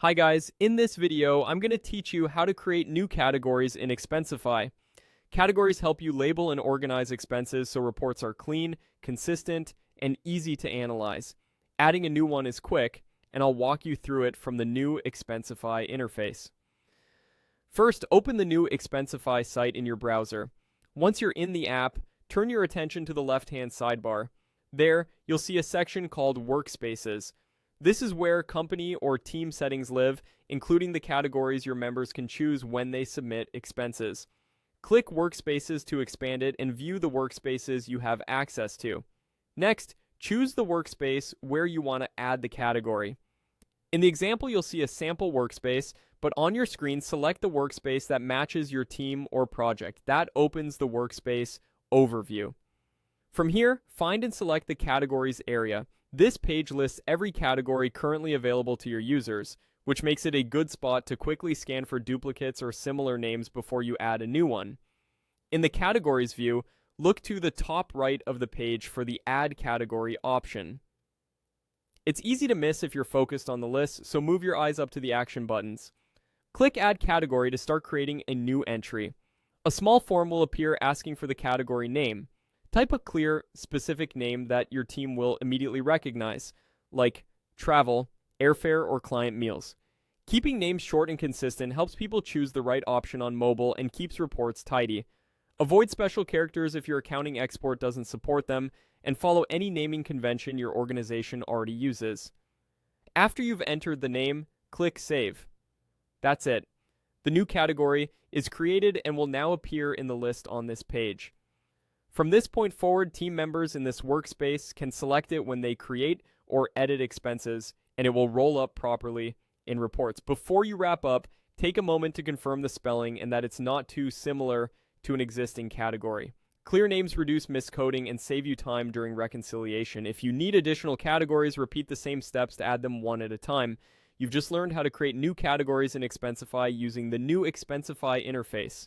Hi guys, in this video, I'm going to teach you how to create new categories in Expensify. Categories help you label and organize expenses so reports are clean, consistent, and easy to analyze. Adding a new one is quick, and I'll walk you through it from the new Expensify interface. First, open the new Expensify site in your browser. Once you're in the app, turn your attention to the left-hand sidebar. There, you'll see a section called Workspaces. This is where company or team settings live, including the categories your members can choose when they submit expenses. Click Workspaces to expand it and view the workspaces you have access to. Next, choose the workspace where you want to add the category. In the example, you'll see a sample workspace, but on your screen, select the workspace that matches your team or project. That opens the workspace overview. From here, find and select the categories area. This page lists every category currently available to your users, which makes it a good spot to quickly scan for duplicates or similar names before you add a new one. In the Categories view, look to the top right of the page for the Add Category option. It's easy to miss if you're focused on the list, so move your eyes up to the action buttons. Click Add Category to start creating a new entry. A small form will appear asking for the category name. Type a clear, specific name that your team will immediately recognize, like travel, airfare, or client meals. Keeping names short and consistent helps people choose the right option on mobile and keeps reports tidy. Avoid special characters if your accounting export doesn't support them, and follow any naming convention your organization already uses. After you've entered the name, click Save. That's it. The new category is created and will now appear in the list on this page. From this point forward, team members in this workspace can select it when they create or edit expenses, and it will roll up properly in reports. Before you wrap up, take a moment to confirm the spelling and that it's not too similar to an existing category. Clear names reduce miscoding and save you time during reconciliation. If you need additional categories, repeat the same steps to add them one at a time. You've just learned how to create new categories in Expensify using the new Expensify interface.